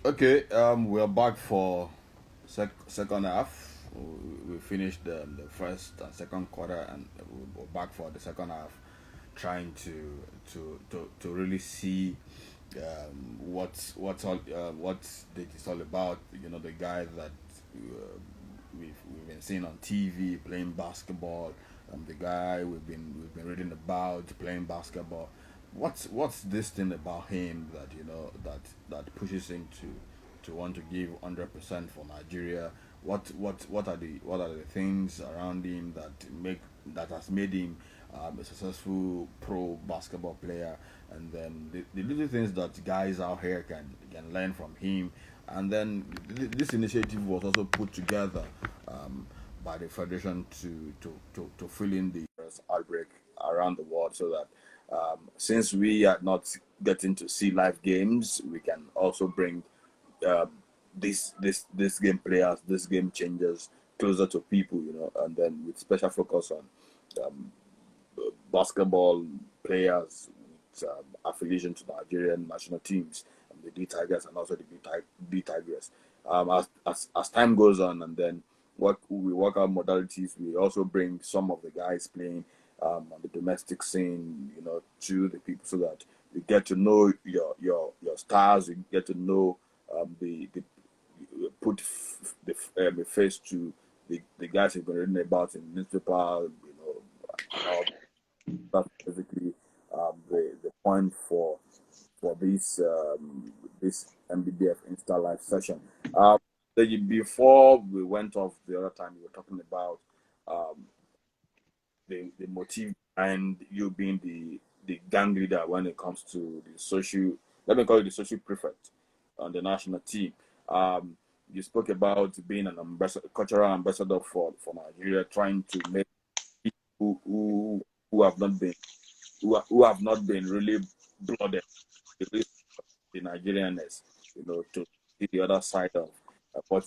Okay, we're back for second half. We finished the first and second quarter, and we're back for the second half, trying to really see what it is all about. You know, the guy that we've been seeing on TV playing basketball, the guy we've been reading about playing basketball. What's this thing about him that that pushes him to want to give 100% for Nigeria? What are the things around him that has made him a successful pro basketball player? And then the little things that guys out here can learn from him. And then this initiative was also put together by the federation to fill in the outbreak around the world, so that since we are not getting to see live games, we can also bring uh, this game players, this game changers closer to people, and then with special focus on um, basketball players with affiliation to Nigerian national teams, the D Tigers and also the B Tigers. As time goes on, and then we work out modalities, we also bring some of the guys playing on the domestic scene, to the people, so that you get to know your stars, you get to know the put the face to the guys you've been reading about in newspaper, and all. That's basically the point for this MBBF Insta Live session. Before we went off the other time, we were talking about um, the motive behind you being the gang leader when it comes to the social, let me call it the social prefect on the national team. Um, you spoke about being an ambassador, cultural ambassador for Nigeria, trying to make people who have not been who have not been really blooded with the Nigerianness, to see the other side of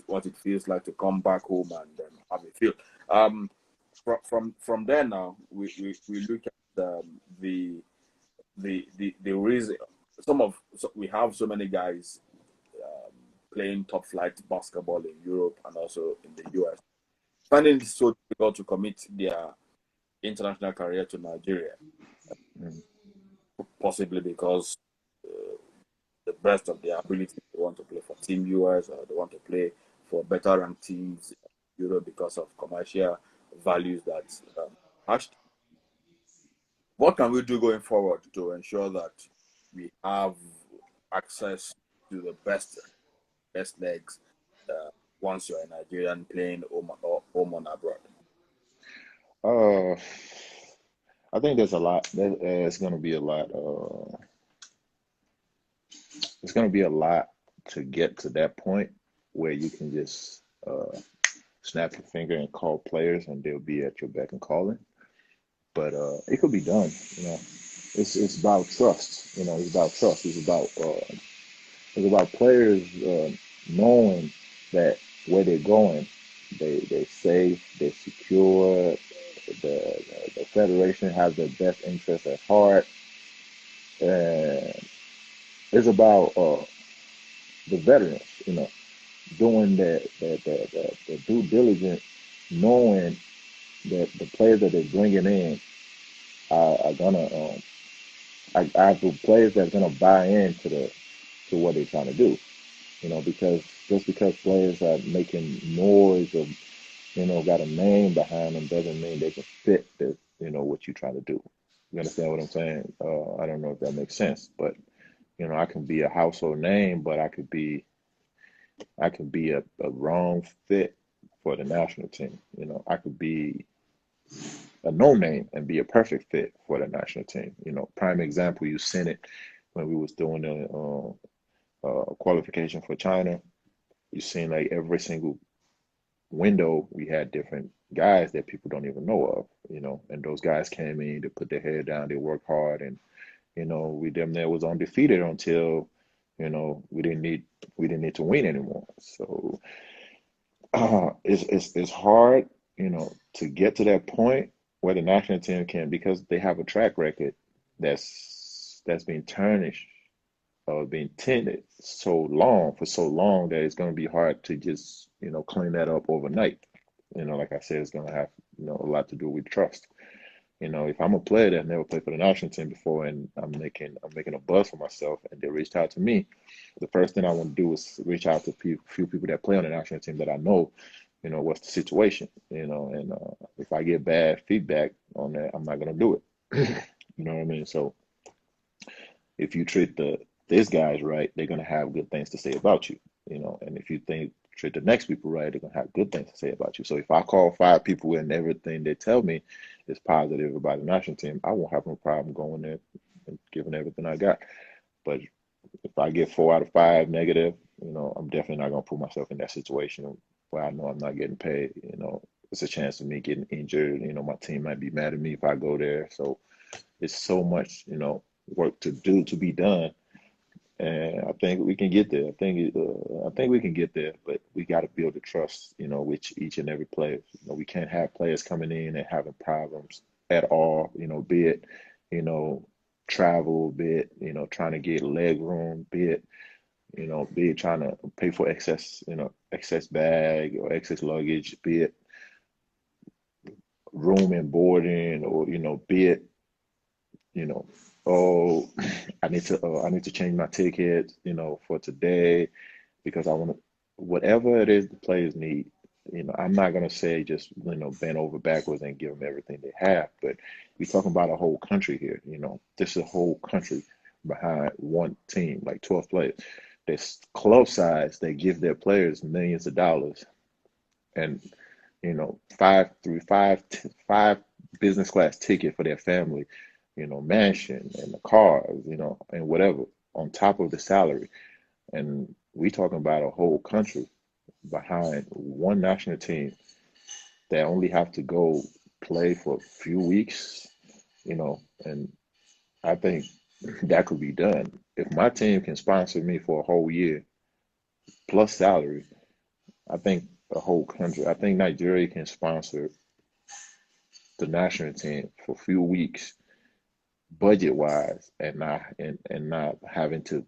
what it feels like to come back home and have a feel. Um, from there now, we look at the reason. We have so many guys um, playing top flight basketball in Europe and also in the US, finding it so difficult to commit their international career to Nigeria, Mm. possibly because the best of their ability, they want to play for Team US, or they want to play for better ranked teams in Europe because of commercial values that attached. What can we do going forward to ensure that we have access to the best legs uh, once you're a Nigerian playing home and abroad? Uh, I think there's a lot. It's going to be a lot. It's going to be a lot to get to that point where you can just snap your finger and call players, and they'll be at your beck and calling. But it could be done. You know, it's about trust. You know, it's about trust. It's about players knowing that where they're going, they're safe, they're secure. The federation has their best interests at heart, and it's about the veterans. You know, doing the due diligence, knowing that the players that they're bringing in are gonna are the players that's gonna buy into the to what they're trying to do. You know, because just because players are making noise or got a name behind them doesn't mean they can fit what you're trying to do. You understand what I'm saying? I don't know if that makes sense, but I can be a household name, but I could be a wrong fit for the national team. I could be a no name and be a perfect fit for the national team. Prime example, you seen it when we was doing the qualification for China. You seen like every single window we had different guys that people don't even know of, and those guys came in to put their head down, they work hard, and we damn near was undefeated until we didn't need to win anymore. So it's hard, to get to that point where the national team can, because they have a track record that's been tarnished been tainted for so long that it's going to be hard to just, clean that up overnight. Like I said, it's going to have, a lot to do with trust. If I'm a player that never played for the national team before and I'm making a buzz for myself and they reached out to me, the first thing I want to do is reach out to few people that play on the national team that I know, what's the situation, and if I get bad feedback on that, I'm not gonna do it. You know what I mean? So if you treat these guys right, they're gonna have good things to say about you, and if you treat the next people right, they're gonna have good things to say about you. So if I call five people and everything they tell me is positive about the national team, I won't have no problem going there and giving everything I got. But if I get 4 out of 5 negative, I'm definitely not gonna put myself in that situation where I know I'm not getting paid. It's a chance of me getting injured. My team might be mad at me if I go there. So it's so much, work to do to be done, and I think we can get there. I think we can get there, but we got to build the trust, with each and every player. We can't have players coming in and having problems at all. Be it, you know, travel, be it, trying to get leg room, be it trying to pay for excess bag or excess luggage, be it room and boarding, or be it, you know, oh, I need to change my ticket, for today because I want to, whatever it is the players need. I'm not gonna say just bend over backwards and give them everything they have, but we're talking about a whole country here. This is a whole country behind one team, like 12 players. This club size, they give their players millions of dollars, and five business class ticket for their family, mansion and the cars, and whatever on top of the salary. And we talking about a whole country behind one national team that only have to go play for a few weeks, and I think that could be done. If my team can sponsor me for a whole year plus salary, I think I think Nigeria can sponsor the national team for a few weeks budget wise and not having to,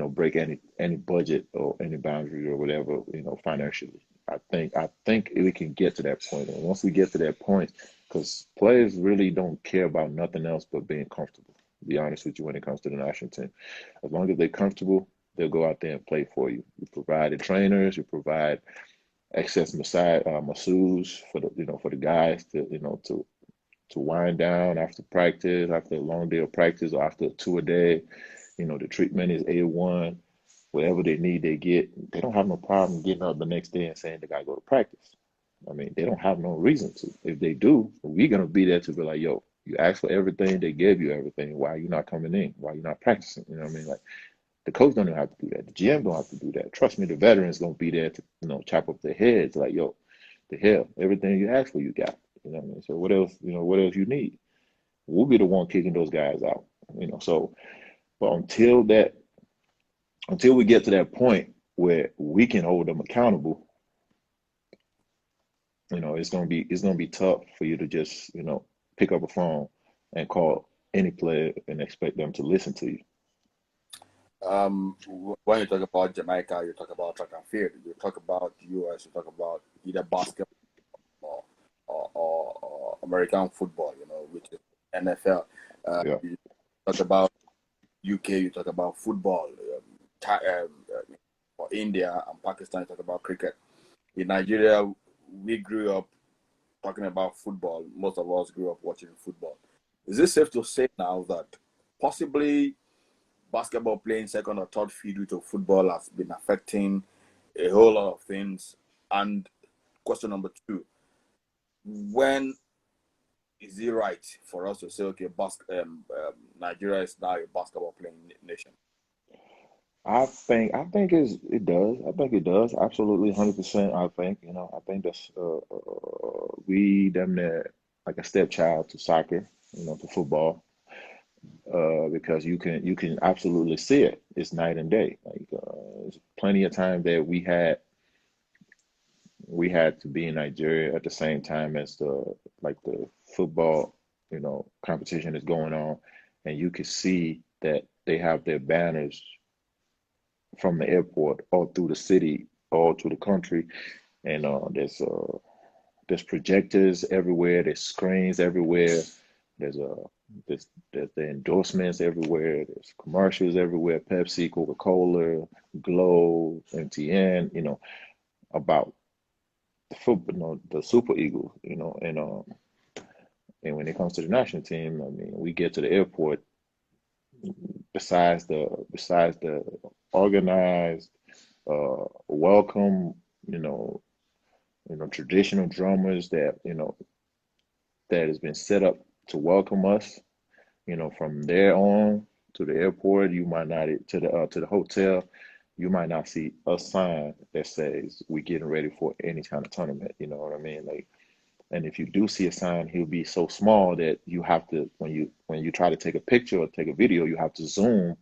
break any budget or any boundary or whatever, financially. I think we can get to that point. And once we get to that point, because players really don't care about nothing else but being comfortable, to be honest with you, when it comes to the national team. As long as they're comfortable, they'll go out there and play for you. You provide the trainers, you provide excess masseurs for the guys to, to wind down after practice, after a long day of practice, or after a 2 a day. The treatment is A1. Whatever they need, they get. They don't have no problem getting up the next day and saying they gotta go to practice. I mean, they don't have no reason to. If they do, we're gonna be there to be like, yo, you asked for everything, they gave you everything. Why are you not coming in? Why are you not practicing? You know what I mean? Like the coach don't even have to do that. The GM don't have to do that. Trust me, the veterans gonna be there to, chop up their heads. Like, yo, the hell, everything you asked for, you got. You know what I mean? So what else? What else you need? We'll be the one kicking those guys out. So, but until we get to that point where we can hold them accountable, it's gonna be tough for you to just pick up a phone and call any player and expect them to listen to you. When you talk about Jamaica, you talk about track and field. You talk about US, you talk about either basketball or American football, which is NFL. Yeah, You talk about UK, you talk about football. For India and Pakistan, you talk about cricket. In Nigeria, we grew up talking about football. Most of us grew up watching football. Is it safe to say now that possibly basketball playing second or third field to football has been affecting a whole lot of things? And question number two, when is it right for us to say, okay, Nigeria is now a basketball playing nation? I think it does. I think it does. Absolutely, 100%. I think that's we damn near like a stepchild to soccer, to football, because you can absolutely see it. It's night and day. Like there's plenty of time that we had to be in Nigeria at the same time as the football, competition is going on, and you could see that they have their banners from the airport all through the city, all through the country, and there's projectors everywhere, there's screens everywhere, there's there's the endorsements everywhere, there's commercials everywhere, Pepsi, Coca-Cola, Glow, MTN, about the football, the Super Eagles, and when it comes to the national team, I mean, we get to the airport, besides the organized welcome, traditional drummers that has been set up to welcome us, from there on to the airport, you might not to the hotel, you might not see a sign that says we're getting ready for any kind of tournament. You know what I mean? Like, and if you do see a sign, he'll be so small that you have to, when you try to take a picture or take a video, you have to zoom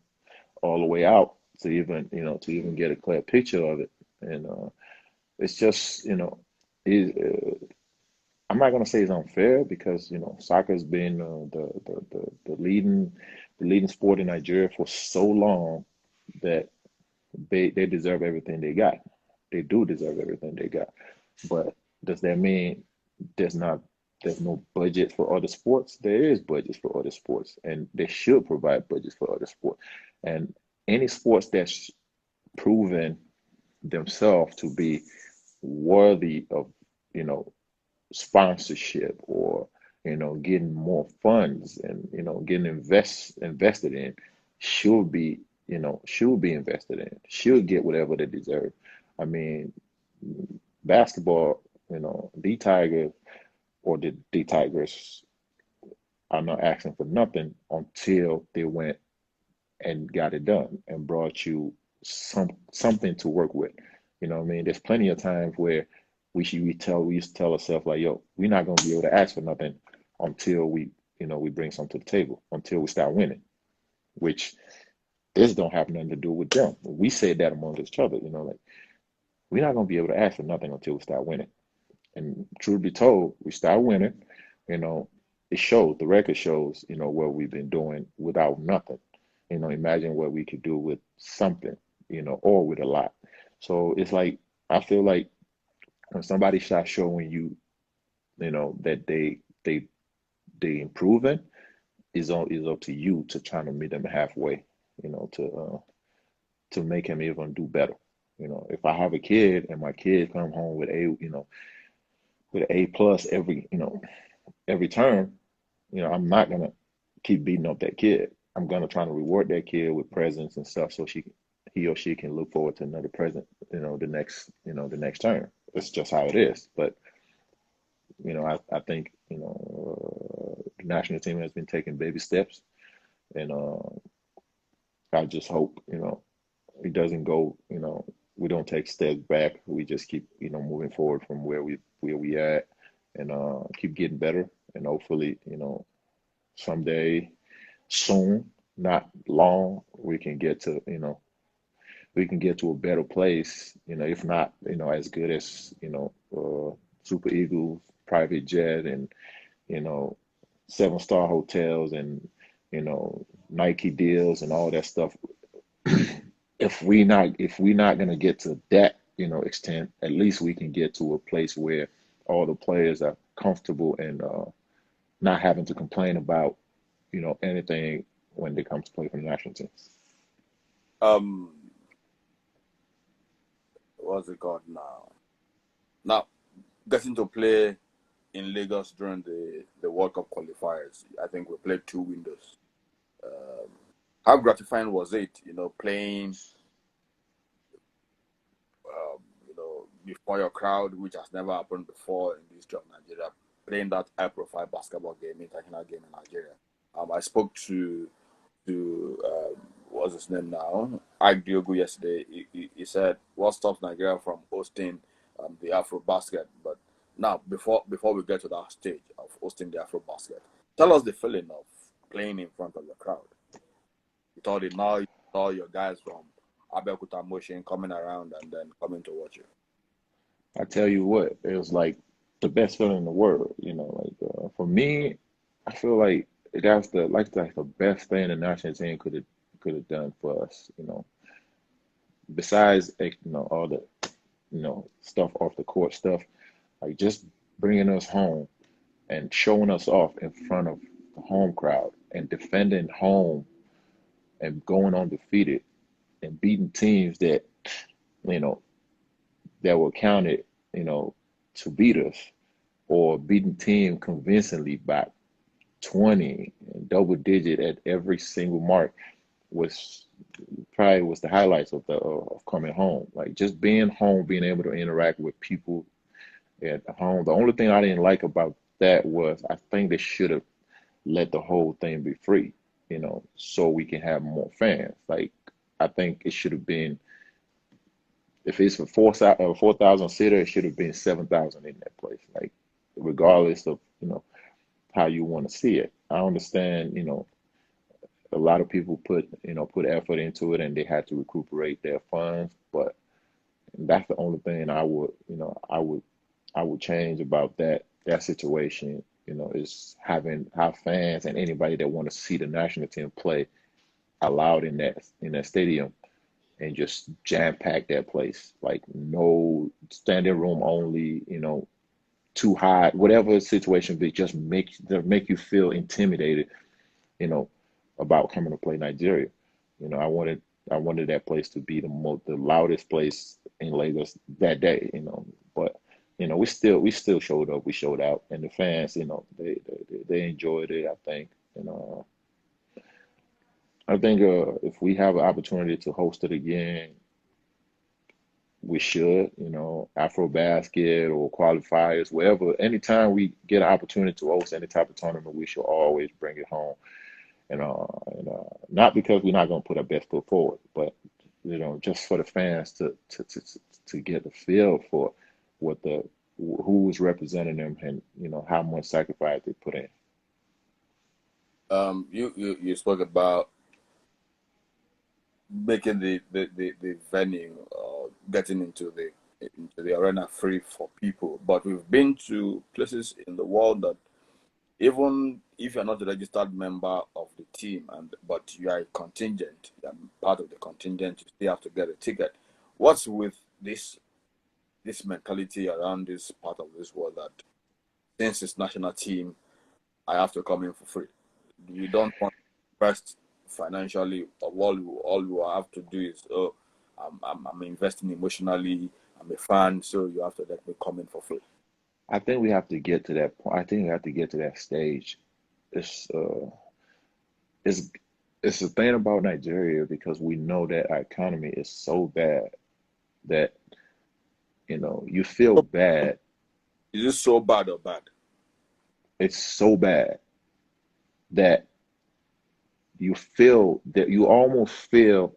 all the way out to even get a clear picture of it. And it's just, I'm not gonna say it's unfair because soccer's been the leading sport in Nigeria for so long that they deserve everything they got. They do deserve everything they got. But does that mean there's not there's no budget for other sports? There is budgets for other sports, and they should provide budgets for other sports. And any sports that's proven themselves to be worthy of, you know, sponsorship or getting more funds and getting invested in should be invested in, should get whatever they deserve. I mean, basketball, the Tigers or the Tigers are not asking for nothing until they went and got it done and brought you something to work with. You know what I mean? There's plenty of times where we used to tell ourselves like, yo, we're not gonna be able to ask for nothing until we bring something to the table, until we start winning, which this don't have nothing to do with them. We said that among each other, like we're not gonna be able to ask for nothing until we start winning. And truth be told, we start winning, you know, it shows, the record shows, what we've been doing without nothing. Imagine what we could do with something, or with a lot. So it's like, I feel like when somebody starts showing you, that they improving, is up to you to try to meet them halfway, to make him even do better. If I have a kid and my kid come home with an A plus every term, I'm not gonna keep beating up that kid. I'm gonna try to reward that kid with presents and stuff so he or she can look forward to another present, the next term. It's just how it is. But I think the national team has been taking baby steps, and I just hope it doesn't go, we don't take steps back. We just keep moving forward from where we at, and keep getting better, and hopefully someday soon, not long, we can get to a better place, if not, as good as, Super Eagles, private jet, and, you know, 7-star hotels, and, Nike deals and all that stuff. If we not gonna get to that, extent, at least we can get to a place where all the players are comfortable and not having to complain about, anything when they come to play for the national team. Um, what's it called now? Now, getting to play in Lagos during the World Cup qualifiers, I think we played two windows. Um, how gratifying was it, playing, before your crowd, which has never happened before in the history of Nigeria, playing that high-profile basketball game, international game in Nigeria. I spoke to what's his name now, Ike Diogu yesterday. He said what stops Nigeria from hosting the Afro Basket. But now, before we get to that stage of hosting the Afro Basket, tell us the feeling of playing in front of the crowd. You thought it now, you saw your guys from Abeokuta Motion coming around and then coming to watch you. I tell you what, it was like the best feeling in the world. Like for me, I feel like that's the best thing the national team could have done for us. Besides all the stuff off the court stuff, like just bringing us home and showing us off in front of the home crowd and defending home and going undefeated and beating teams you know that were counted you know to beat us, or beating team convincingly by 20 and double digit at every single mark was probably was the highlights of coming home. Like just being home, being able to interact with people at home. The only thing I didn't like about that was I think they should have let the whole thing be free, so we can have more fans. Like I think it should have been, if it's a 4,000 seater, it should have been 7,000 in that place. Like regardless of how you want to see it. I understand, a lot of people put effort into it and they had to recuperate their funds, but that's the only thing I would change about that situation, is having our fans and anybody that want to see the national team play allowed in that stadium, and just jam pack that place. Like no standing room only, too high, whatever situation be, just make you feel intimidated, you know, about coming to play Nigeria. I wanted that place to be the loudest place in Lagos that day, But we still showed up, we showed out, and the fans, they enjoyed it. I think if we have an opportunity to host it again, we should. Afro basket or qualifiers, wherever. Anytime we get an opportunity to host any type of tournament, we should always bring it home. Not because we're not going to put our best foot forward, but just for the fans to get the feel for what who is representing them, and how much sacrifice they put in. You spoke about making the venue, getting into the arena free for people. But we've been to places in the world that even if you're not a registered member of the team, but you are a contingent, you are part of the contingent, you still have to get a ticket. What's with this mentality around this part of this world that since it's national team, I have to come in for free? You don't want to invest financially. All you have to do is, oh, I'm investing emotionally. I'm a fan, so you have to let me come in for free. I think we have to get to that point. I think we have to get to that stage. It's uh, it's it's the thing about Nigeria, because we know that our economy is so bad that you feel So, bad. is this so bad or bad? It's so bad that you feel that you almost feel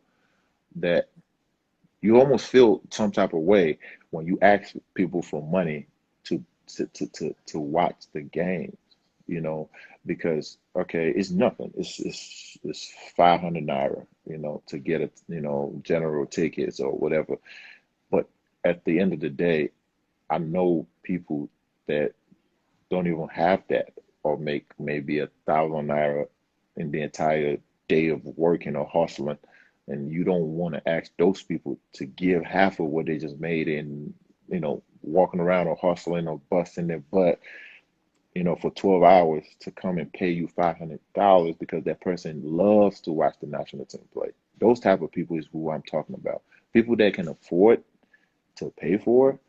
some type of way when you ask people for money to to watch the games, you know, because okay, it's nothing. It's 500 naira, to get a general tickets or whatever. But at the end of the day, I know people that don't even have that, or make maybe 1,000 naira in the entire day of working or hustling, and you don't want to ask those people to give half of what they just made in walking around or hustling or busting their butt for 12 hours, to come and pay you $500 because that person loves to watch the national team play. Those type of people is who I'm talking about. People that can afford to pay for it,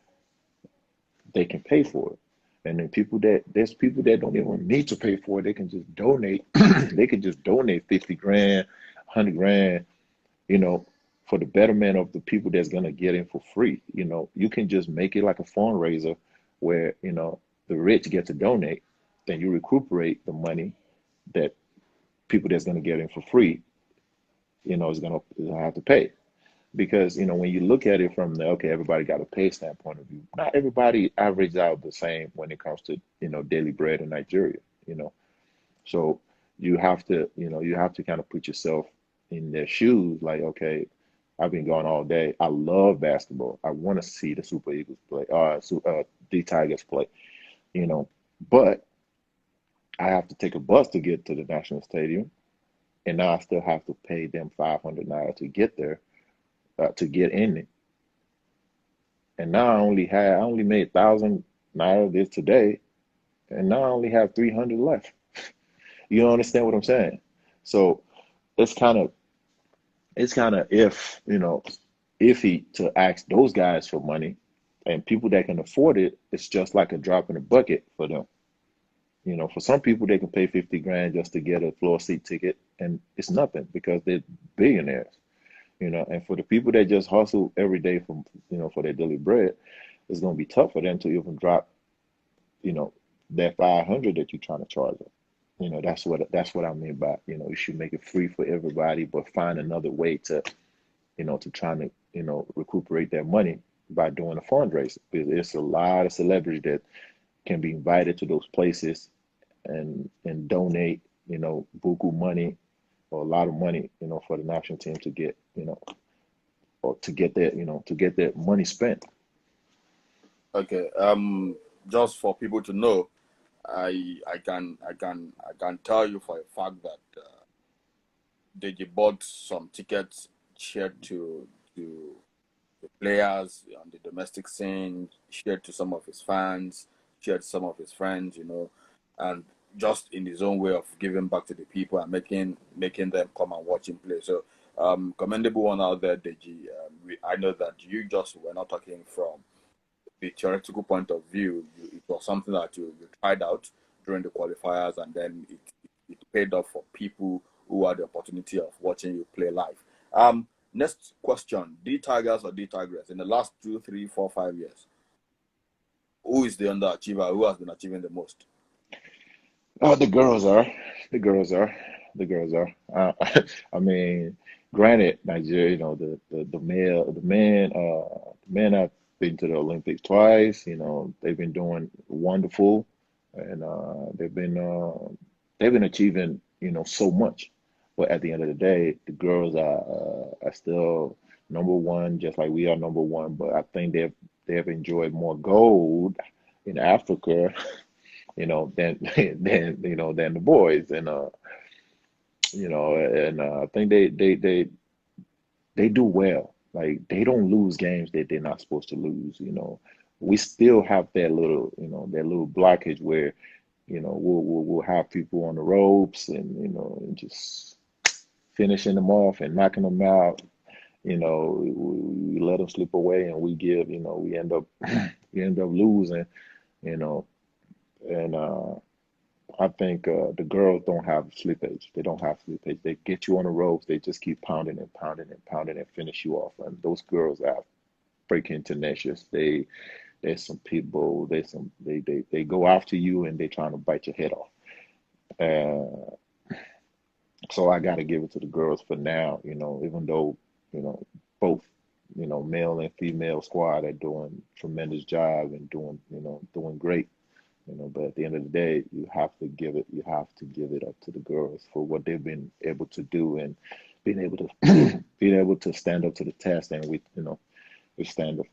they can pay for it. And then there's people that don't even need to pay for it. They can just donate. They can just donate 50 grand, 100 grand, you know, for the betterment of the people that's gonna get in for free. You can just make it like a fundraiser where, the rich get to donate, then you recuperate the money that people that's gonna get in for free, is gonna have to pay. Because when you look at it from the okay, everybody got to pay standpoint of view, not everybody averages out the same when it comes to daily bread in Nigeria. you know so you have to kind of put yourself in their shoes, like, okay, I've been gone all day, I love basketball, I want to see the Super Eagles play, the Tigers play, you know but I have to take a bus to get to the national stadium, and now I still have to pay them 500 naira to get there, to get in it. And now I only made 1,000 naira this today, and now I only have 300 left. You don't understand what I'm saying? So it's kind of if iffy to ask those guys for money, and people that can afford it, it's just like a drop in the bucket for them. For some people, they can pay 50 grand just to get a floor seat ticket, and it's nothing because they're billionaires. And for the people that just hustle every day for their daily bread, it's going to be tough for them to even drop, you know, that 500 that you're trying to charge them. That's what I mean by, you should make it free for everybody, but find another way to try to, recuperate that money by doing a fundraiser. Because there's a lot of celebrities that can be invited to those places and donate, buku money or a lot of money, for the national team to get, or to get that money spent. Okay. Just for people to know, I can tell you for a fact that Deji bought some tickets shared to the players on the domestic scene, shared to some of his fans, shared to some of his friends, and just in his own way of giving back to the people and making them come and watch him play. So, commendable one out there, Deji. I know that you just were not talking from the theoretical point of view. It was something that you tried out during the qualifiers, and then it paid off for people who had the opportunity of watching you play live. Next question: D Tigers or D Tigers in the last 2, 3, 4, 5 years? Who is the underachiever? Who has been achieving the most? The girls are, the girls are, the girls are. I mean, granted, Nigeria, the men have been to the Olympics twice. They've been doing wonderful, and they've been achieving, so much. But at the end of the day, the girls are still number one, just like we are number one. But I think they've enjoyed more gold in Africa, than than the boys, and I think they do well. Like they don't lose games that they're not supposed to lose. We still have that little blockage where we'll have people on the ropes and just finishing them off and knocking them out. We let them slip away, and we end up losing. You know, and I think the girls don't have slippage. They don't have slippage. They get you on the ropes. They just keep pounding and pounding and pounding and finish you off. And those girls are freaking tenacious. There's some people. They go after you and they trying to bite your head off. Uh, so I got to give it to the girls for now. Even though both male and female squad are doing tremendous job and doing great. But at the end of the day, you have to give it up to the girls for what they've been able to do and being able to being able to stand up to the test. And we stand up,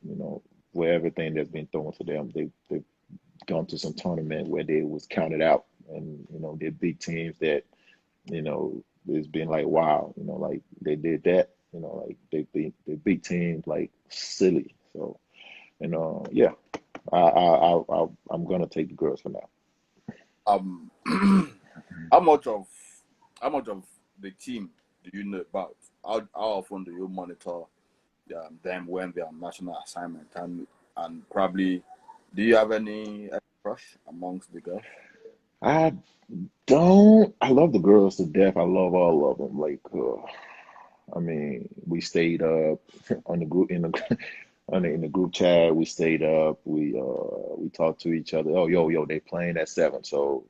where everything that's been thrown to them. They've gone to some tournament where they was counted out, and they beat teams that it's been like, wow, like they did that, like they beat teams like silly. So, yeah, I'm gonna take the girls for now. Um, how much of how much of the team do you know about? How often do you monitor them when they're on national assignment? And probably, do you have any crush amongst the girls? I don't. I love the girls to death. I love all of them. Like, I mean, we stayed up on the group in the in the group chat. We stayed up. We talked to each other. Oh, yo, they playing at 7. So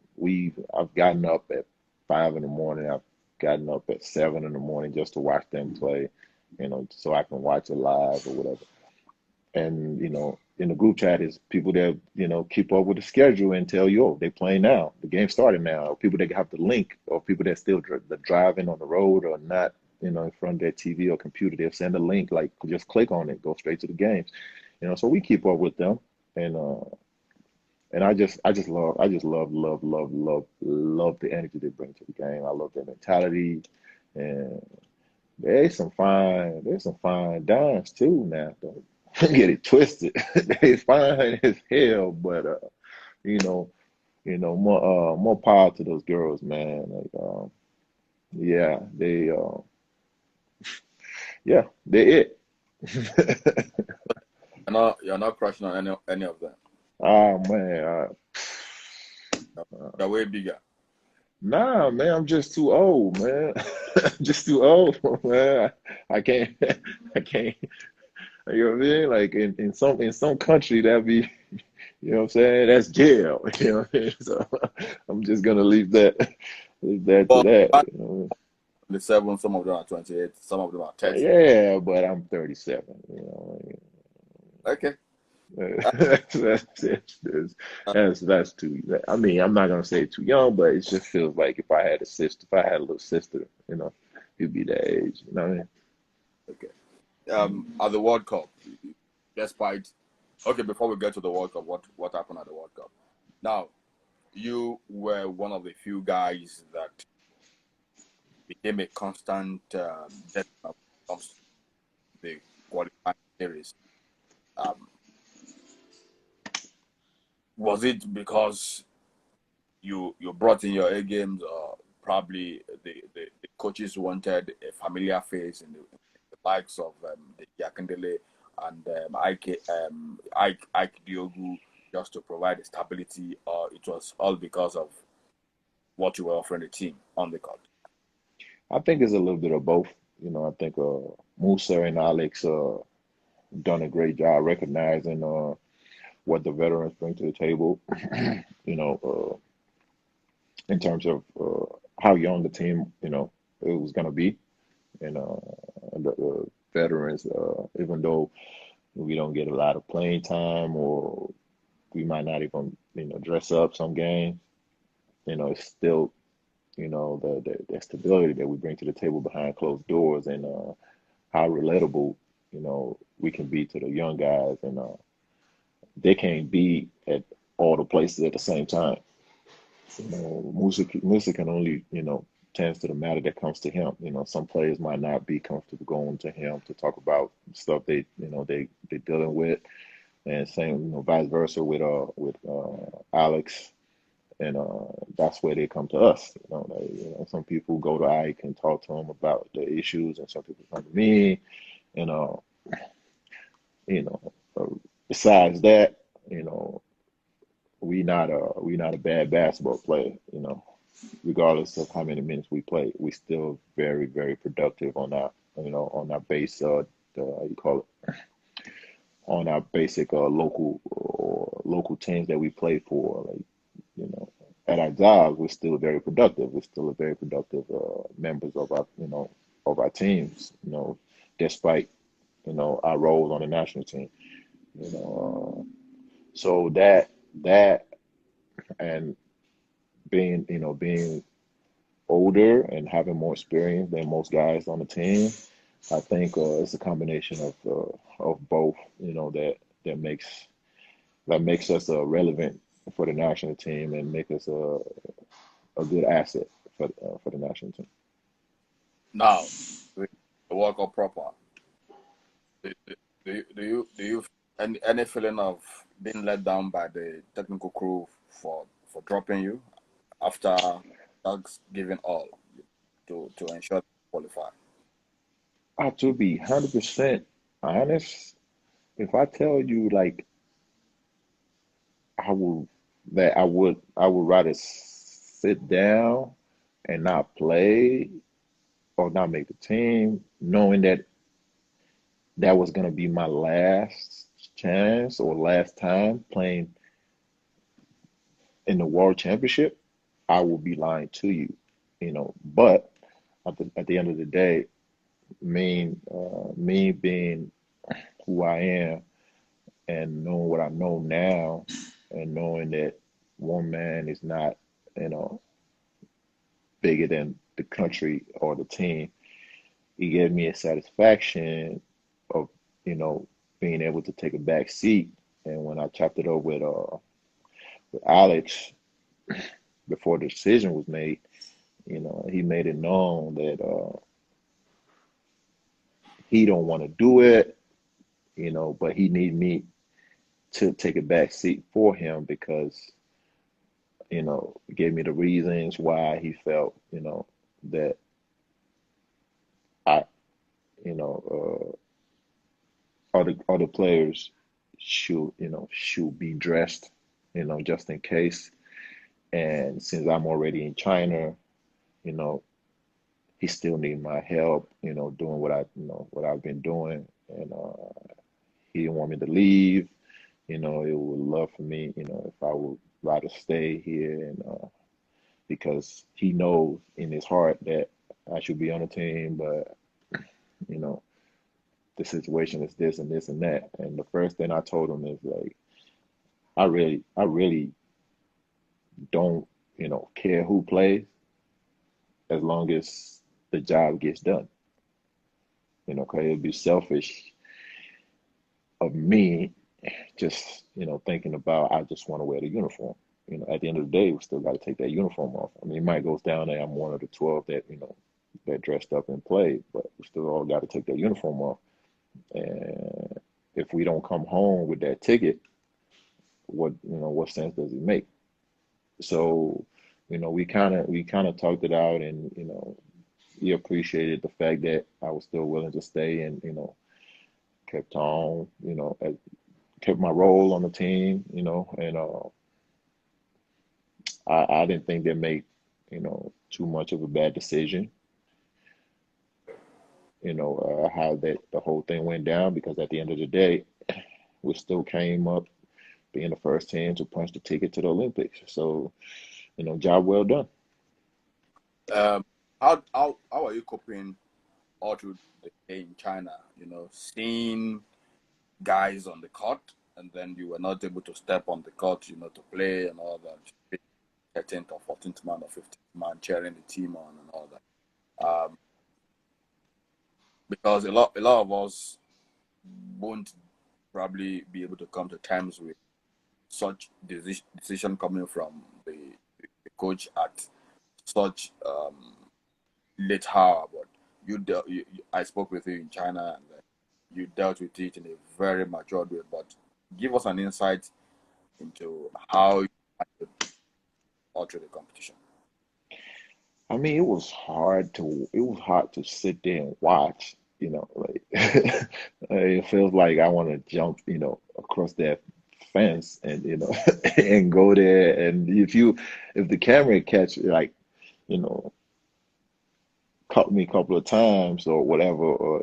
I've gotten up at 5 in the morning. I've gotten up at 7 in the morning just to watch them play. So I can watch it live or whatever. And in the group chat is people that keep up with the schedule and tell you, oh, they playing now, the game started now. Or people that have the link, or people that still driving on the road or not in front of their TV or computer. They'll send a link, like just click on it, go straight to the games. So we keep up with them, and And I just love the energy they bring to the game. I love their mentality, and there's some fine dimes too. Now, don't get it twisted. They fine as hell, but you know, more power to those girls, man. Like, yeah, they're it. You're not crushing on any of them. Oh man, They're way bigger. nah, man, I'm just too old, man. Just too old, man. I can't, I can't. You know what I mean? Like in some country that'd be, you know what I'm saying? That's jail. You know what I mean? So I'm just gonna leave that to Well, that. You know? 27, some of them are 28, some of them are 30. Yeah, but I'm 37. You know, Okay. Uh, that's too. I mean, I'm not gonna say too young, but it just feels like if I had a little sister, it'd be that age. You know what I mean? okay. At the World Cup, despite okay, before we get to the World Cup, what happened at the World Cup? Now, you were one of the few guys that became a constant death when it comes to the qualifying series. Um, was it because you brought in your A games, or probably the coaches wanted a familiar face in the likes of Deji Akindele and Ike Diogu, just to provide the stability, or it was all because of what you were offering the team on the court? I think it's a little bit of both. I think Musa and Alex done a great job recognizing what the veterans bring to the table. You know, in terms of how young the team, it was gonna be. And the veterans, even though we don't get a lot of playing time, or we might not even, dress up some games, it's still, the stability that we bring to the table behind closed doors, and how relatable, we can be to the young guys, and they can't be at all the places at the same time. Musa can only, tends to the matter that comes to him. Some players might not be comfortable going to him to talk about stuff they dealing with, and same, vice versa with Alex, and that's where they come to us. Some people go to Ike and talk to him about the issues, and some people come to me, and you know, uh, besides that, you know, we not a bad basketball player. Regardless of how many minutes we play, we still very, very productive on our base, how you call it, on our basic local teams that we play for. Like, you know, at our jobs, we're still very productive. We're still a very productive members of our teams. Despite our roles on the national team. So that and being older and having more experience than most guys on the team, I think it's a combination of both. That makes that makes us relevant for the national team, and make us a good asset for the national team. Now, the World Cup proper. Do you any feeling of being let down by the technical crew for dropping you after Doug's giving all to ensure they qualify? I have to be 100% honest. If I tell you, like, I will I would rather sit down and not play, or not make the team, knowing that that was gonna be my last chance or last time playing in the World Championship, I will be lying to you. But at the end of the day, me being who I am, and knowing what I know now, and knowing that one man is not, you know, bigger than the country or the team, it gave me a satisfaction of, being able to take a back seat. And when I chopped it up Alex, before the decision was made, he made it known that he don't want to do it, but he need me to take a back seat for him because, gave me the reasons why he felt, that I, other players should be dressed, just in case. And since I'm already in China, you know, he still need my help, doing what I've been doing. And he didn't want me to leave. He would love for me, if I would rather stay here, and because he knows in his heart that I should be on the team, but you know, the situation is this and this and that. And the first thing I told him is like, I really don't, care who plays as long as the job gets done. Cause it'd be selfish of me just, thinking about I just want to wear the uniform. At the end of the day, we still got to take that uniform off. I mean, it might goes down there. I'm one of the 12 that, that dressed up and played, but we still all got to take that uniform off. And if we don't come home with that ticket, what sense does it make? So, we kind of talked it out, and he appreciated the fact that I was still willing to stay, and kept on, kept my role on the team, and I didn't think they made, too much of a bad decision, how that the whole thing went down, because at the end of the day, we still came up being the first team to punch the ticket to the Olympics. So, job well done. Um, how are you coping all through the day in China? Seeing guys on the court, and then you were not able to step on the court, to play and all that. 13th or 14th man or 15th man cheering the team on and all that. Because a lot of us won't probably be able to come to terms with such decision coming from the coach at such late hour. But I spoke with you in China, and you dealt with it in a very matured way. But give us an insight into how you alter the competition. I mean, it was hard to sit there and watch, like it feels like I want to jump, across that fence and, and go there. And if the camera catch, like, you know, caught me a couple of times or whatever, or,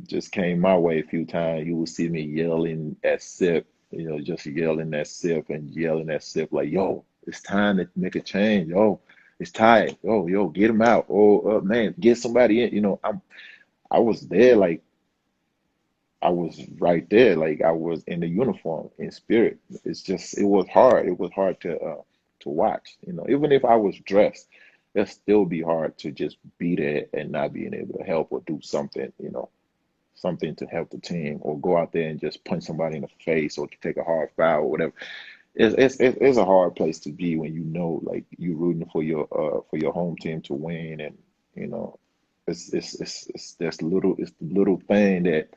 just came my way a few times, you will see me yelling at Sip, just yelling at Sip and yelling at Sip like, yo, it's time to make a change. Yo, it's tired. Yo, get him out. Oh, man, get somebody in. I was there, like I was right there, like I was in the uniform in spirit. It was hard. It was hard to watch. Even if I was dressed, it'd still be hard to just be there and not being able to help or do something, something to help the team, or go out there and just punch somebody in the face or take a hard foul or whatever. It's a hard place to be when like you rooting for your home team to win, and you know it's it's the little thing that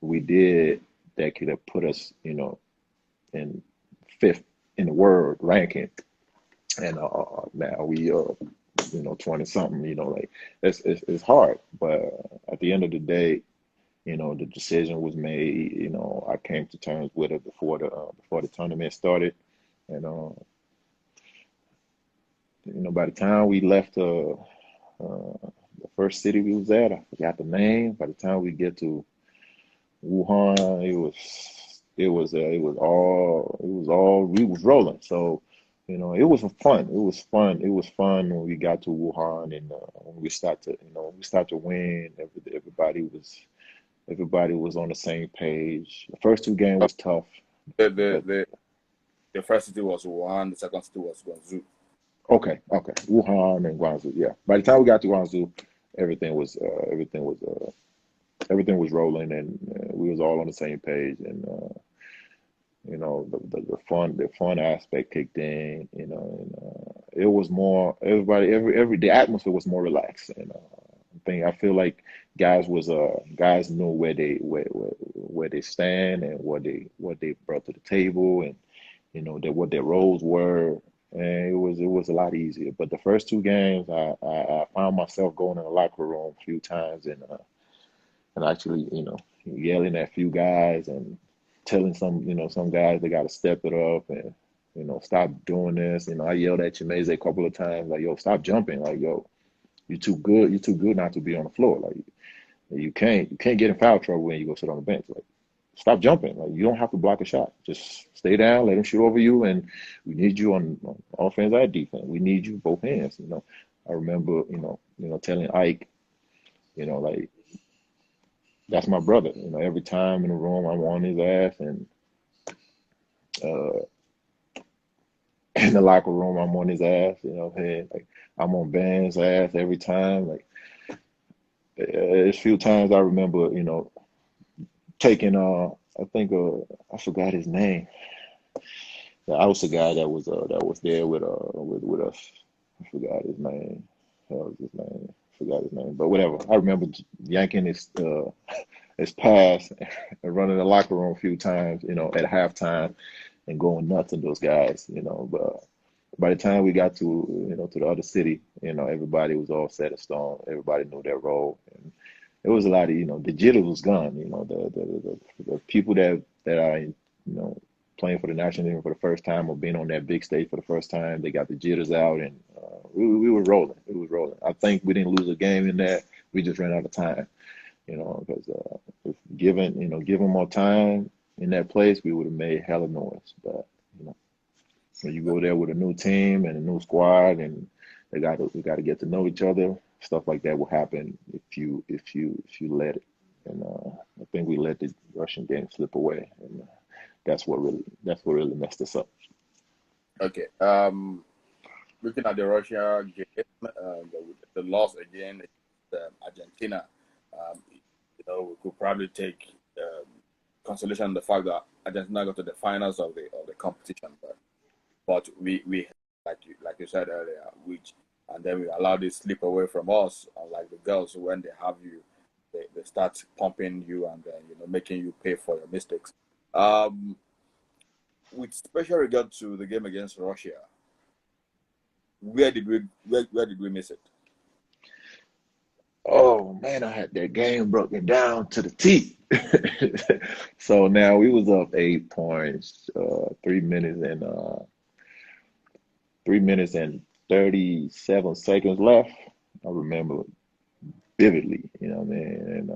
we did that could have put us in fifth in the world ranking, and now we 20 something, like it's hard, but at the end of the day, the decision was made. I came to terms with it before the tournament started, and by the time we left the first city we was at, I forgot the name. By the time we get to Wuhan, it was all we was rolling. So, it was fun. It was fun. It was fun when we got to Wuhan, and when we start to win. Everybody was on the same page. The first two games was tough, The the but the, the first city was Wuhan, the second city was Guangzhou. okay, Wuhan and Guangzhou. Yeah. By the time we got to Guangzhou, everything was everything was rolling, and we was all on the same page, and The fun aspect kicked in, and it was more every the atmosphere was more relaxed, and I feel like guys knew where they stand and what they brought to the table, and what their roles were, and it was a lot easier. But the first two games, I found myself going in the locker room a few times, and actually, yelling at a few guys and telling some guys they got to step it up and stop doing this. I yelled at Chimeze a couple of times, like, yo, stop jumping, like, yo, you're too good not to be on the floor, like you can't get in foul trouble when you go sit on the bench, like stop jumping, like you don't have to block a shot, just stay down, let them shoot over you, and we need you on offense and defense, we need you both hands. I remember telling Ike, like, that's my brother. Every time in the room, I'm on his ass, and uh, in the locker room, I'm on his ass. Hey, like I'm on Van's ass every time. Like there's few times I remember, taking I think I forgot his name. I was the guy that was there with us. I forgot his name. What was his name? I forgot his name. But whatever. I remember yanking his pass and running the locker room a few times, at halftime and going nuts on those guys. But by the time we got to the other city, everybody was all set in stone. Everybody knew their role, and it was a lot of the jitters was gone. The people that are playing for the national team for the first time or being on that big stage for the first time, they got the jitters out, and we were rolling. It was rolling. I think we didn't lose a game in that. We just ran out of time. Because if given more time in that place, we would have made hella noise. But you know, when you go there with a new team and a new squad, and we got to get to know each other, stuff like that will happen if you let it. And I think we let the Russian game slip away, and that's what really messed us up. Okay. Looking at the Russia game, the loss again against Argentina, we could probably take consolation in the fact that Argentina got to the finals of the competition, but we like you said earlier, which and then we allowed it slip away from us. Unlike the girls, when they have you, they start pumping you and then making you pay for your mistakes. Um, with special regard to the game against Russia, where did we miss it? Oh man, I had that game broken down to the T. So now we was up 8 points, 3 minutes and 37 seconds left. I remember vividly, man.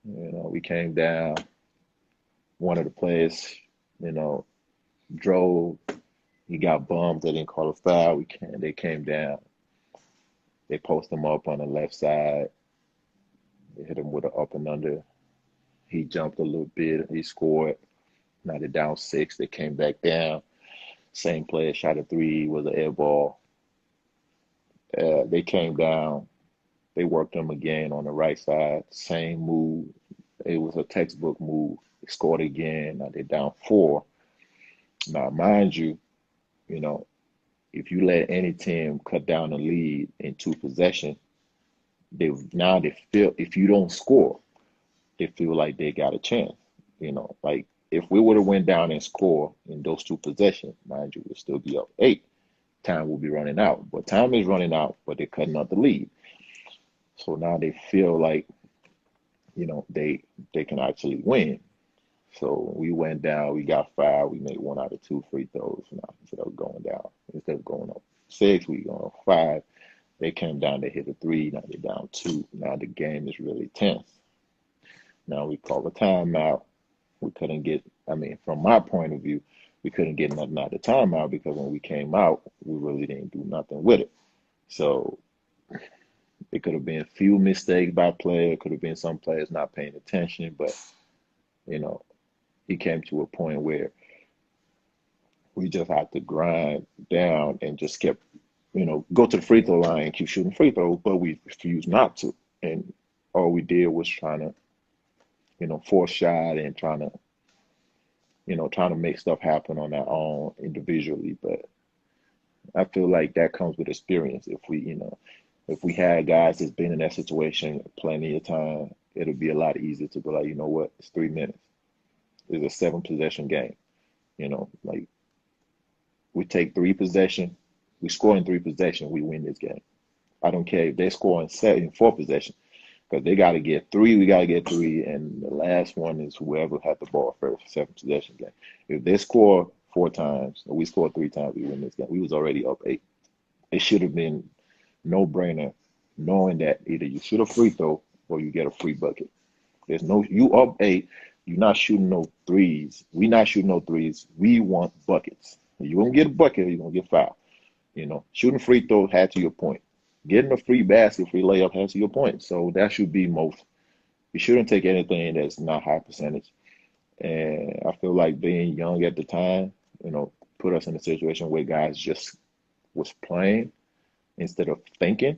And we came down. One of the players, you know, drove. He got bummed. They didn't call a foul. They came down. They post him up on the left side. They hit him with an up and under. He jumped a little bit. He scored. Now they're down six. They came back down. Same player shot a three. Was an air ball. They came down. They worked them again on the right side. Same move. It was a textbook move. They scored again. Now they're down four. Now, mind you, you know, if you let any team cut down the lead in two possessions, they feel if you don't score, they feel like they got a chance. Like if we would have went down and score in those two possessions, mind you, we'd still be up eight. Time will be running out, but time is running out, but they're cutting out the lead. So now they feel like they can actually win. So we went down, we got five, we made one out of two free throws. Now instead of going up six, we going up five. They came down, they hit a three, now they're down two. Now the game is really tense. Now we call a timeout. We couldn't get, I mean, from my point of view, we couldn't get nothing out of the timeout because when we came out, we really didn't do nothing with it. So it could have been a few mistakes by player, it could have been some players not paying attention, but you know, it came to a point where we just had to grind down and just kept, go to the free throw line and keep shooting free throws, but we refused not to. And all we did was trying to, force shot and trying to trying to make stuff happen on our own individually. But I feel like that comes with experience. If we had guys that's been in that situation plenty of time, it'll be a lot easier to be like, you know what, it's 3 minutes. It's a 7 possession game. Like we take 3 possession, we score in 3 possession, we win this game. I don't care if they score in 4 possession, because they got to get three, we got to get three, and the last one is whoever had the ball first, 7 possession game. If they score 4 times, or we score 3 times, we win this game. We was already up 8. It should have been no brainer, knowing that either you shoot a free throw or you get a free bucket. There's no you up 8, you're not shooting no threes. We not shooting no threes. We want buckets. You gonna get a bucket or you gonna get fouled. Shooting free throw had to your point. Getting a free basket, free layup has to your point. So that should be most. You shouldn't take anything that's not high percentage. And I feel like being young at the time, put us in a situation where guys just was playing instead of thinking,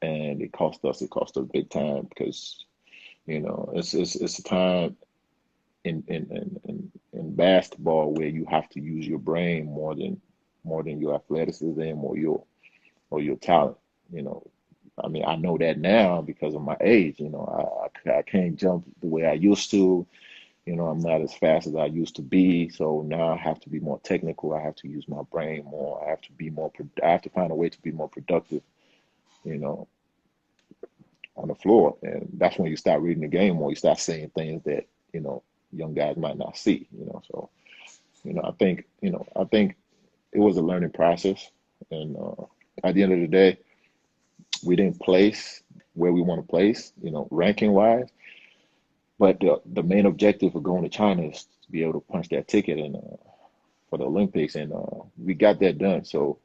and it cost us. It cost us big time because it's a time in basketball where you have to use your brain more than your athleticism or your talent. You know, I mean, I know that now because of my age. I can't jump the way I used to. I'm not as fast as I used to be. So now I have to be more technical. I have to use my brain more. I have to be more. I have to find a way to be more productive. You know, on the floor, and that's when you start reading the game more. You start seeing things that young guys might not see. So I think it was a learning process, and at the end of the day, we didn't place where we want to place, ranking wise. But the main objective of going to China is to be able to punch that ticket and for the Olympics, and we got that done. So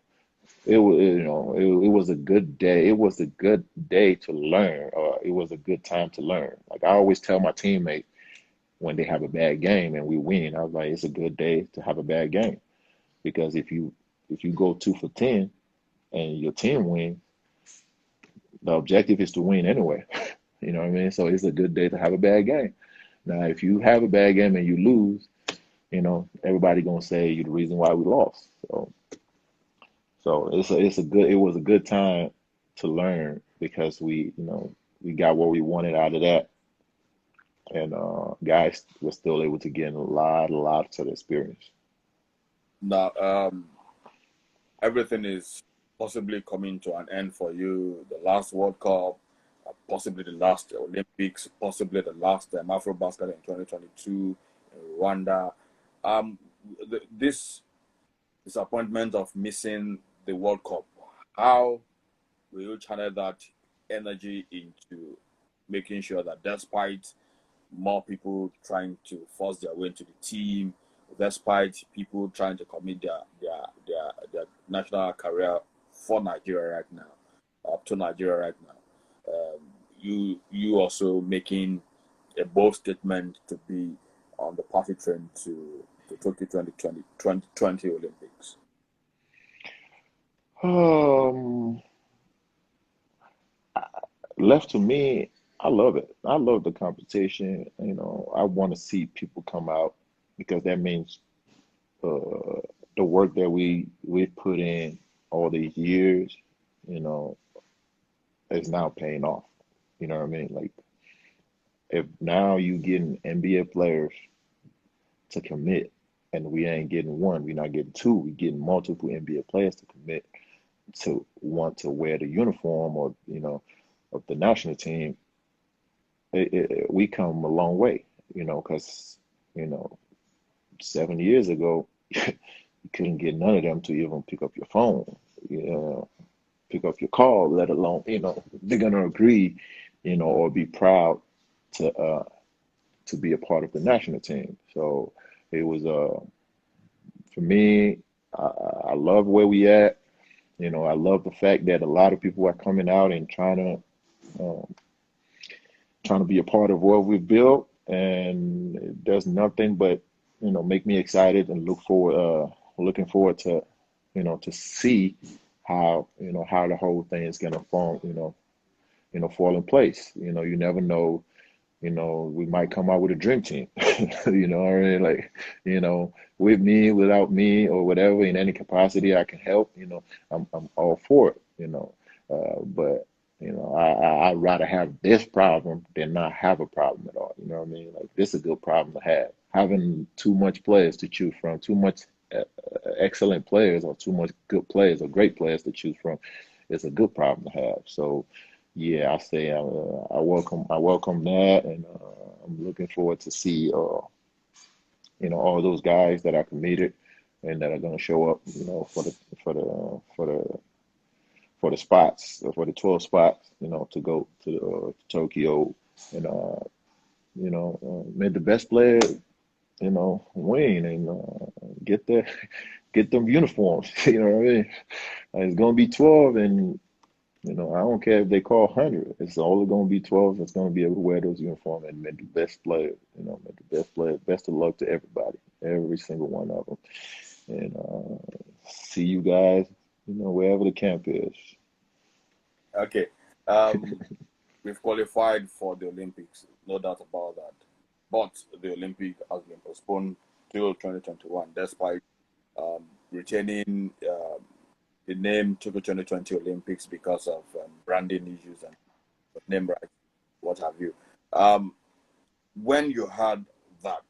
it was a good day. It was a good day to learn. It was a good time to learn. Like I always tell my teammates when they have a bad game and we win, I was like, it's a good day to have a bad game, because if you go 2 for 10 and your team wins, the objective is to win anyway. You know what I mean? So it's a good day to have a bad game. Now, if you have a bad game and you lose, everybody gonna say you're the reason why we lost. So it was a good time to learn, because we got what we wanted out of that, and guys were still able to get a lot of experience. Now, everything is possibly coming to an end for you. The last World Cup, possibly the last Olympics, possibly the last Afrobasket in 2022 in Rwanda. Um, this disappointment of missing the World Cup, how will you channel that energy into making sure that despite more people trying to force their way into the team, despite people trying to commit their national career for Nigeria right now, up to Nigeria right now, you also making a bold statement to be on the party train to Tokyo 2020 Olympics? Um, Left to me, I love it. I love the competition. I want to see people come out, because that means uh, the work that we put in all these years, you know, is now paying off. You know what I mean? Like, if now you getting NBA players to commit, and we ain't getting one, we're not getting two, we getting multiple NBA players to commit to want to wear the uniform, or of the national team. We come a long way, because you know 7 years ago you couldn't get none of them to even pick up your phone, you know, pick up your call, let alone they're gonna agree, or be proud to be a part of the national team. So it was for me. I love where we at. I love the fact that a lot of people are coming out and trying to be a part of what we've built, and it does nothing but make me excited and looking forward to to see how the whole thing is gonna fall in place. You never know We might come out with a dream team. You know what I mean? Like, with me, without me, or whatever, in any capacity I can help, I'm all for it, but I'd rather have this problem than not have a problem at all. You know what I mean? Like, this is a good problem to have. Having too much players to choose from, too much excellent players, or too much good players or great players to choose from, is a good problem to have. So, yeah, I say I welcome that, and I'm looking forward to see all those guys that are committed and that are going to show up, for the for the for the spots, for the 12 spots, to go to Tokyo, and make the best player, win, and get the get them uniforms. You know what I mean? It's gonna be 12, and I don't care if they call 100. It's only gonna be 12 that's gonna be able to wear those uniforms and make the best player. Make the best player. Best of luck to everybody, every single one of them, and see you guys, wherever the camp is. Okay. We've qualified for the Olympics, no doubt about that. But the Olympic has been postponed till 2021, despite retaining the name Tokyo 2020 Olympics because of branding issues and name rights, what have you. When you had that,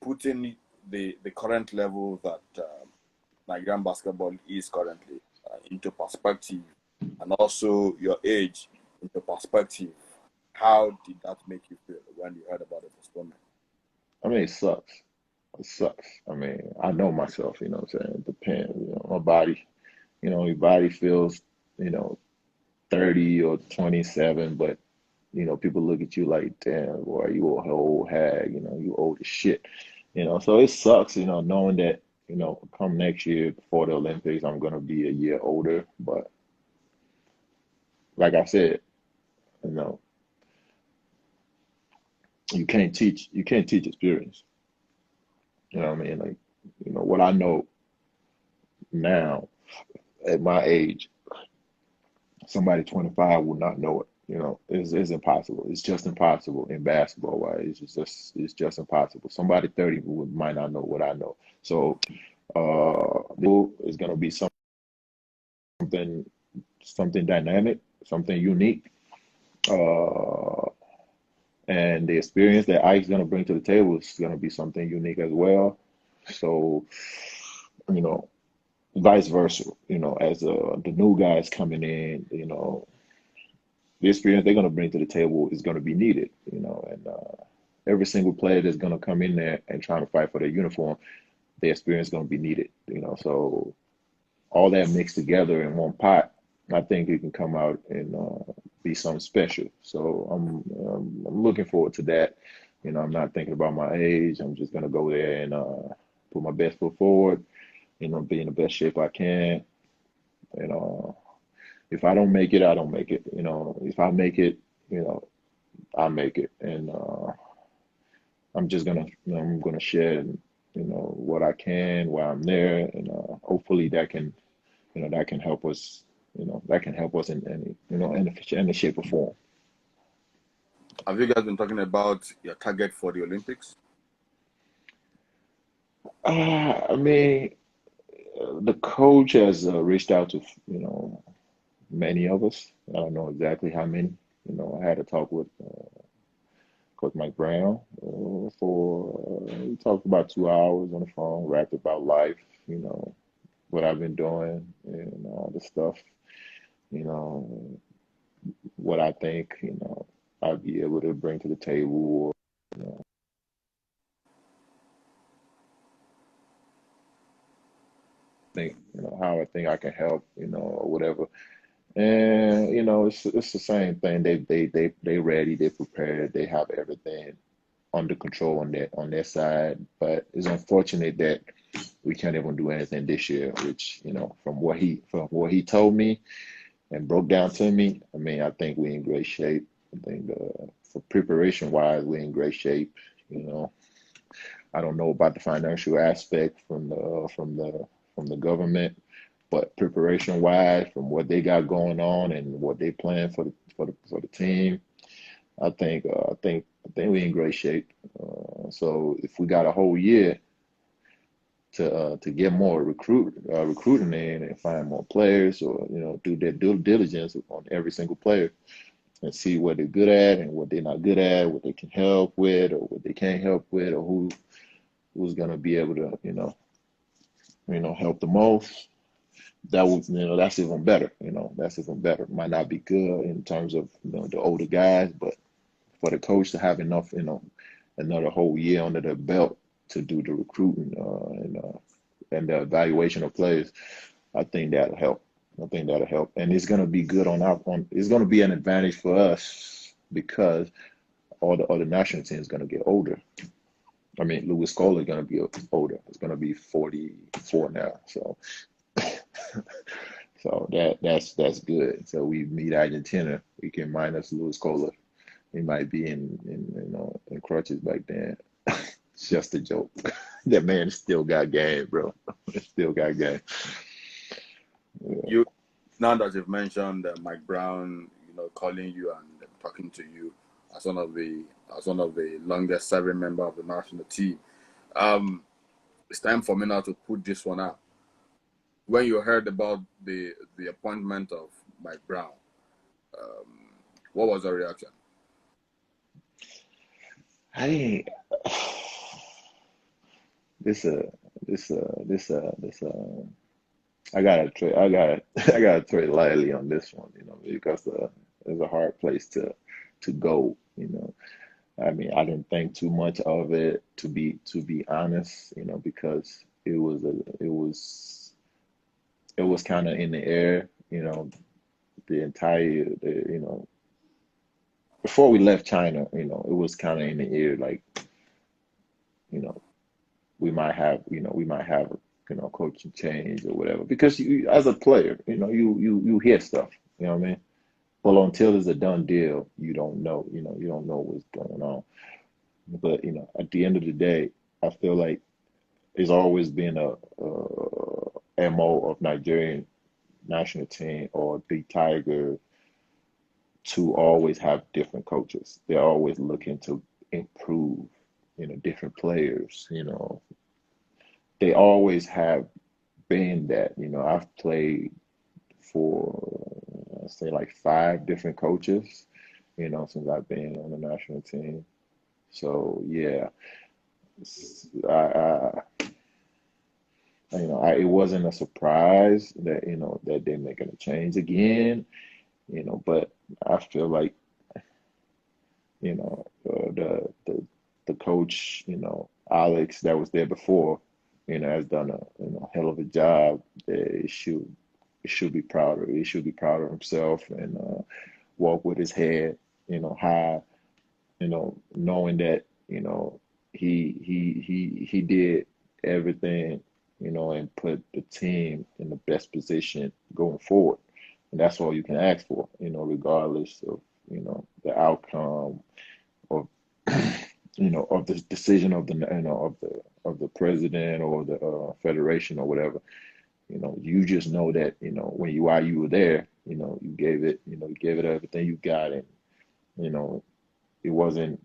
putting the current level that Nigerian basketball is currently into perspective, and also your age into perspective, how did that make you feel when you heard about the postponement? I mean, it sucks. It sucks. I mean, I know myself, what I'm saying? It depends. My body, your body feels, 30 or 27, but, people look at you like, damn, boy, you a old hag, you old as shit. So it sucks, knowing that, come next year before the Olympics, I'm gonna be a year older. But like I said, you know, you can't teach experience. You know what I mean? Like, what I know now at my age, somebody 25 will not know it. It's impossible. It's just impossible in basketball. Wise, it's just impossible. Somebody 30 might not know what I know. So, it's gonna be something, something dynamic, something unique, uh, and the experience that Ike's gonna bring to the table is gonna be something unique as well. So, you know, vice versa. As the new guys coming in, the experience they're going to bring to the table is going to be needed, and every single player that's going to come in there and trying to fight for their uniform, their experience is going to be needed, so all that mixed together in one pot, I think it can come out and be something special. So I'm looking forward to that. I'm not thinking about my age. I'm just going to go there and put my best foot forward, be in the best shape I can. You know, if I don't make it, I don't make it. If I make it, you know, I make it, and I'm gonna share, what I can while I'm there, and hopefully that can help us, that can help us in any, in the shape or form. Have you guys been talking about your target for the Olympics? I mean, the coach has reached out to, many of us. I don't know exactly how many. I had a talk with Coach Mike Brown we talked about 2 hours on the phone, rapped about life, what I've been doing and all the stuff, you know, what I think, I'd be able to bring to the table, or, you know, how I think I can help, or whatever. And, it's the same thing. They ready, they prepared, they have everything under control on their side. But it's unfortunate that we can't even do anything this year, which, from what he told me and broke down to me, I mean, I think we're in great shape. I think for preparation wise, we're in great shape. You know, I don't know about the financial aspect from the government, but preparation wise, from what they got going on and what they plan for the team, I think we're in great shape. So if we got a whole year to get more recruiting in and find more players, or do their due diligence on every single player and see what they're good at and what they're not good at, what they can help with or what they can't help with, or who's gonna be able to help the most. That's even better. That's even better. Might not be good in terms of the older guys, but for the coach to have enough, another whole year under their belt to do the recruiting and the evaluation of players, I think that'll help. I think that'll help, and it's gonna be good It's gonna be an advantage for us because all the other national teams gonna get older. I mean, Luis Scola is gonna be older. It's gonna be 44 now, so that's good. So we meet Argentina, we can minus Luis Scola. He might be in crutches back then. It's just a joke. That man still got game, bro. Still got game. Yeah. You Now that you've mentioned Mike Brown, calling you and talking to you as one of the longest serving member of the national team, um, it's time for me now to put this one out. When you heard about the appointment of Mike Brown, um, what was your reaction? I didn't. This this this this I gotta tread lightly on this one, because it's a hard place to go. I mean, I didn't think too much of it, to be honest, because it was kind of in the air, the entire, before we left China, it was kind of in the air, like, you know, we might have coaching change or whatever, because as a player, you hear stuff, you know what I mean? Well, until it's a done deal, you don't know what's going on. But at the end of the day, I feel like it's always been a MO of Nigerian national team or the Tiger to always have different coaches. They're always looking to improve, different players. They always have been that. I've played for, say, like 5 different coaches, since I've been on the national team. So yeah, I it wasn't a surprise that that they're making a change again. But I feel like the coach, Alex, that was there before, has done a hell of a job. He should be proud of. He should be proud of himself and walk with his head, high. Knowing that he did everything, and put the team in the best position going forward. And that's all you can ask for, regardless of, the outcome of, of the decision of the, of the president or the federation or whatever. You just know that, when you were there, you gave it everything you got, and you know, it wasn't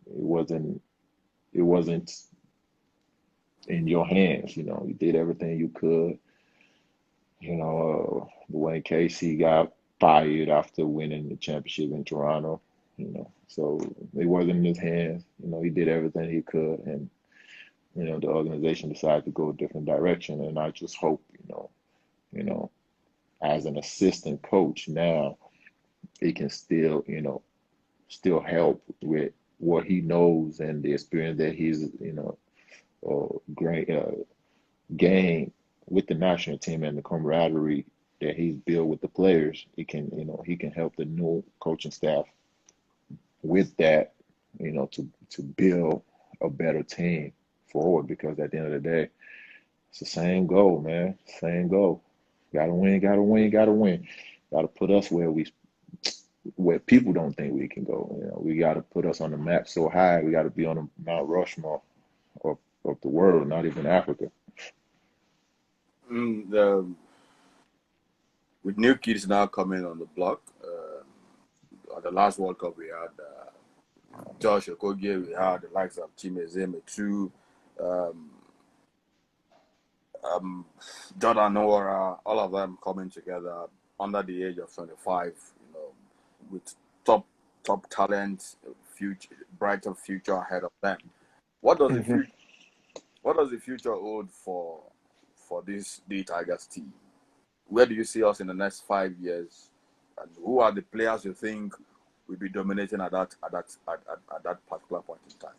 in your hands. You did everything you could. Dwayne Casey got fired after winning the championship in Toronto. So it wasn't in his hands. He did everything he could, and the organization decided to go a different direction. And I just hope, you know, as an assistant coach now, he can still help with what he knows and the experience that he's great gained with the national team and the camaraderie that he's built with the players. He can help the new coaching staff with that, to build a better team forward, because at the end of the day, it's the same goal, man. Same goal. Gotta win, gotta win, gotta win. Gotta put us where people don't think we can go. We gotta put us on the map so high. We gotta be on the Mount Rushmore of the world, not even Africa. Mm, with new kids now coming on the block, at the last World Cup we had Josh Okogie, we had the likes of Chimeze Metu, um, um, Jordan Nora, all of them coming together under the age of 25, with top talent, future brighter future ahead of them. What does the Hmm. future hold for the Tigers team? Where do you see us in the next 5 years? And who are the players you think will be dominating at that particular point in time?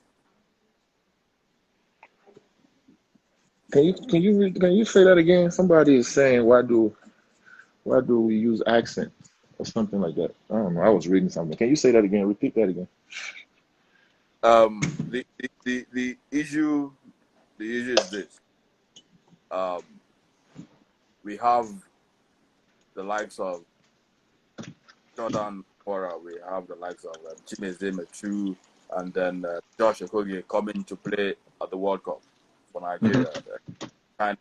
Can you say that again? Somebody is saying why do we use accent or something like that? I don't know. I was reading something. Can you say that again? Repeat that again. The issue is this. Um, we have the likes of Jordan Ora, we have the likes of Chimeze Metu, and then Josh Okogie coming to play at the World Cup for Hmm. Nigeria. And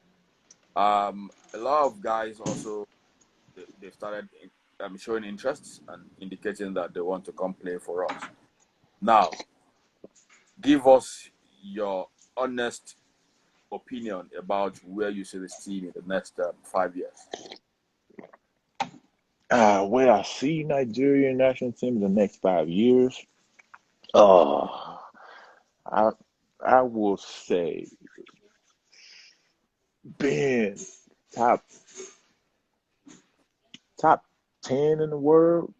a lot of guys also they started showing interest and indicating that they want to come play for us. Now, give us your honest opinion about where you see this team in the next 5 years. Where I see Nigerian national team in the next 5 years. Oh, I I will say being top top 10 in the world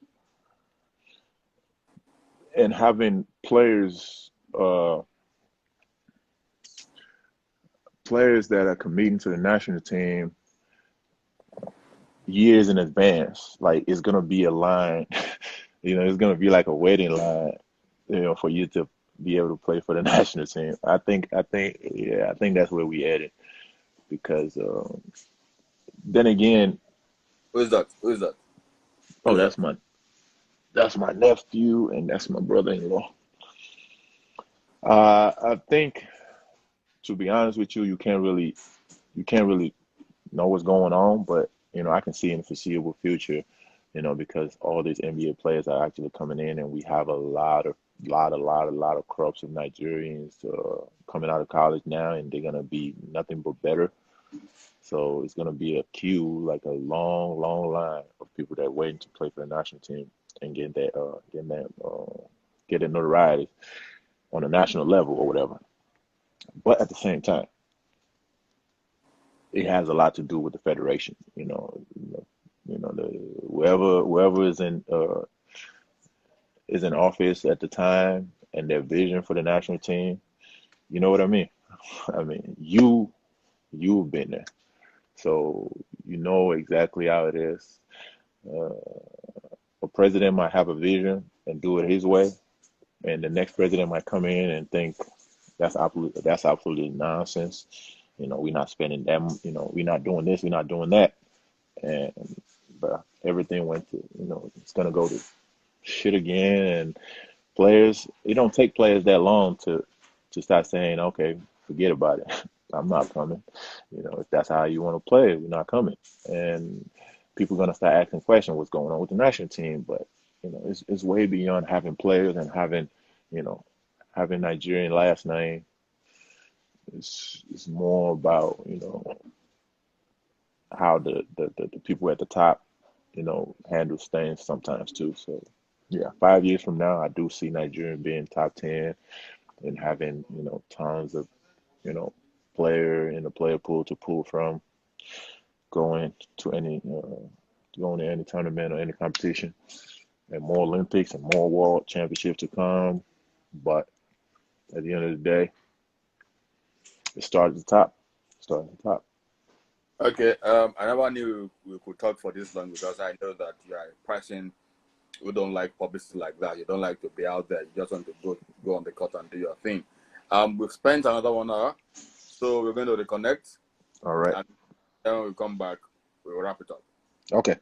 and having players that are committing to the national team years in advance. Like it's gonna be a line, it's gonna be like a wedding line, for you to be able to play for the national team. I think that's where we headed because then again, Who is that? Who is that? Who oh, is that? that's my nephew and that's my brother-in-law. I think, to be honest with you, you can't really know what's going on, but I can see in the foreseeable future, because all these NBA players are actually coming in, and we have a lot of crops of Nigerians coming out of college now, and they're gonna be nothing but better. So it's gonna be a queue, like a long, long line of people that are waiting to play for the national team and getting notoriety on a national level or whatever. But at the same time, it has a lot to do with the federation. Whoever is in office at the time and their vision for the national team. You know what I mean? I mean, you've been there, so you know exactly how it is. Uh, a president might have a vision and do it his way, and the next president might come in and think that's absolutely nonsense. We're not spending them. We're not doing this. We're not doing that. And but everything went to, it's gonna go to shit again. And players, it don't take players that long to start saying, okay, forget about it. I'm not coming. If that's how you want to play, we're not coming. And people are gonna start asking questions what's going on with the national team. But it's way beyond having players and you know, having Nigerian last name. It's more about how the people at the top handle things sometimes too. So yeah, 5 years from now, I do see Nigeria being top 10 and having tons of you know player in the player pool to pull from, going to any going to any tournament or any competition, and more Olympics and more world championships to come. But at the end of the day, it starts at the top. Start at the top. Okay. I never knew we could talk for this long because I know that you are a person who don't like publicity like that. You don't like to be out there. You just want to go on the court and do your thing. We've spent another 1 hour, so we're going to reconnect, All right. and then when we come back, we'll wrap it up. Okay.